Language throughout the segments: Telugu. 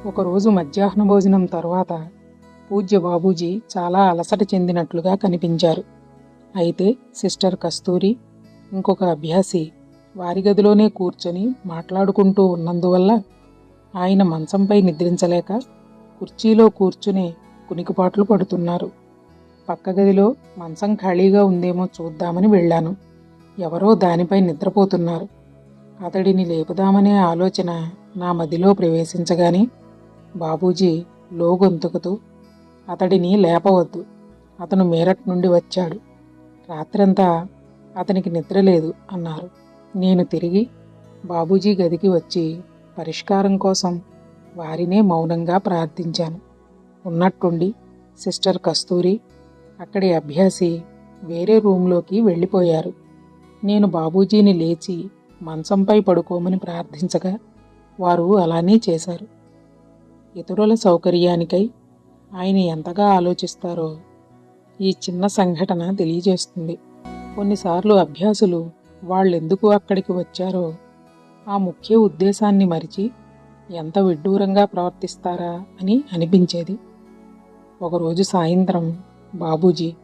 ఒకరోజు మధ్యాహ్న భోజనం తరువాత పూజ్య బాబూజీ చాలా అలసట చెందినట్లుగా కనిపించారు. అయితే సిస్టర్ కస్తూరి, ఇంకొక అభ్యాసి వారి గదిలోనే కూర్చొని మాట్లాడుకుంటూ ఉన్నందువల్ల ఆయన మంచంపై నిద్రించలేక కుర్చీలో కూర్చునే కునికిపాట్లు పడుతున్నారు. పక్క గదిలో మంచం ఖాళీగా ఉందేమో చూద్దామని వెళ్ళాను. ఎవరో దానిపై నిద్రపోతున్నారు. అతడిని లేపుదామనే ఆలోచన నా మదిలో ప్రవేశించగానే బాబూజీ లోగొంతుకుతూ, అతడిని లేపవద్దు, అతను మీరట్ నుండి వచ్చాడు, రాత్రంతా అతనికి నిద్ర లేదు అన్నారు. నేను తిరిగి బాబూజీ గదికి వచ్చి పరిష్కారం కోసం వారినే మౌనంగా ప్రార్థించాను. ఉన్నట్టుండి సిస్టర్ కస్తూరి, అక్కడి అభ్యాసి వేరే రూంలోకి వెళ్ళిపోయారు. నేను బాబూజీని లేచి మంచంపై పడుకోమని ప్రార్థించగా వారు అలానే చేశారు. ఇతరుల సౌకర్యానికై ఆయన ఎంతగా ఆలోచిస్తారో ఈ చిన్న సంఘటన తెలియజేస్తుంది. కొన్నిసార్లు అభ్యాసులు వాళ్ళెందుకు అక్కడికి వచ్చారో ఆ ముఖ్య ఉద్దేశాన్ని మరిచి ఎంత విడ్డూరంగా ప్రవర్తిస్తారా అని అనిపించేది. ఒకరోజు సాయంత్రం బాబూజీ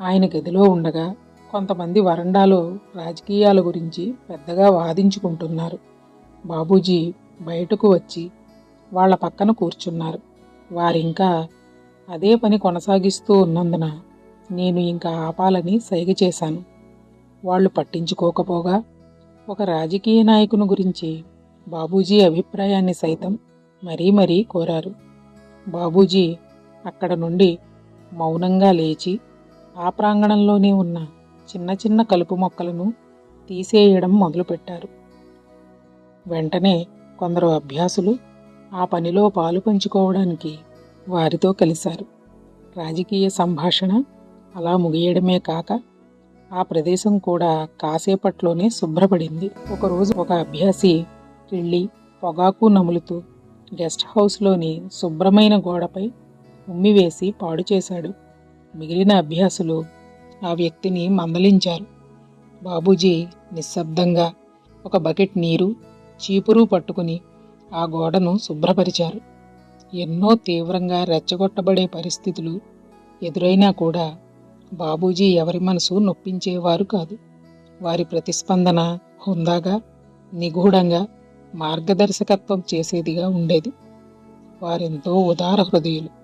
ఆయన గదిలో ఉండగా కొంతమంది వరండాలో రాజకీయాల గురించి పెద్దగా వాదించుకుంటున్నారు. బాబూజీ బయటకు వచ్చి వాళ్ల పక్కన కూర్చున్నారు. వారింకా అదే పని కొనసాగిస్తూ ఉన్నందున నేను ఇంకా ఆపాలని సైగ చేశాను. వాళ్ళు పట్టించుకోకపోగా ఒక రాజకీయ నాయకుని గురించి బాబూజీ అభిప్రాయాన్ని సైతం మరీ కోరారు. బాబూజీ అక్కడ నుండి మౌనంగా లేచి ఆ ప్రాంగణంలోనే ఉన్న చిన్న చిన్న కలుపు మొక్కలను తీసేయడం మొదలుపెట్టారు. వెంటనే కొందరు అభ్యాసులు ఆ పనిలో పాలు పంచుకోవడానికి వారితో కలిశారు. రాజకీయ సంభాషణ అలా ముగియడమే కాక ఆ ప్రదేశం కూడా కాసేపట్లోనే శుభ్రపడింది. ఒకరోజు ఒక అభ్యాసి కిళ్ళి పొగాకు నములుతూ గెస్ట్ హౌస్లోని శుభ్రమైన గోడపై ఉమ్మివేసి పాడు చేశాడు. మిగిలిన అభ్యాసులు ఆ వ్యక్తిని మందలించారు. బాబూజీ నిశ్శబ్దంగా ఒక బకెట్ నీరు, చీపురు పట్టుకుని ఆ గోడను శుభ్రపరిచారు. ఎన్నో తీవ్రంగా రెచ్చగొట్టబడే పరిస్థితులు ఎదురైనా కూడా బాబూజీ ఎవరి మనసు నొప్పించేవారు కాదు. వారి ప్రతిస్పందన హుందాగా, నిగూఢంగా, మార్గదర్శకత్వం చేసేదిగా ఉండేది. వారెంతో ఉదార హృదయులు.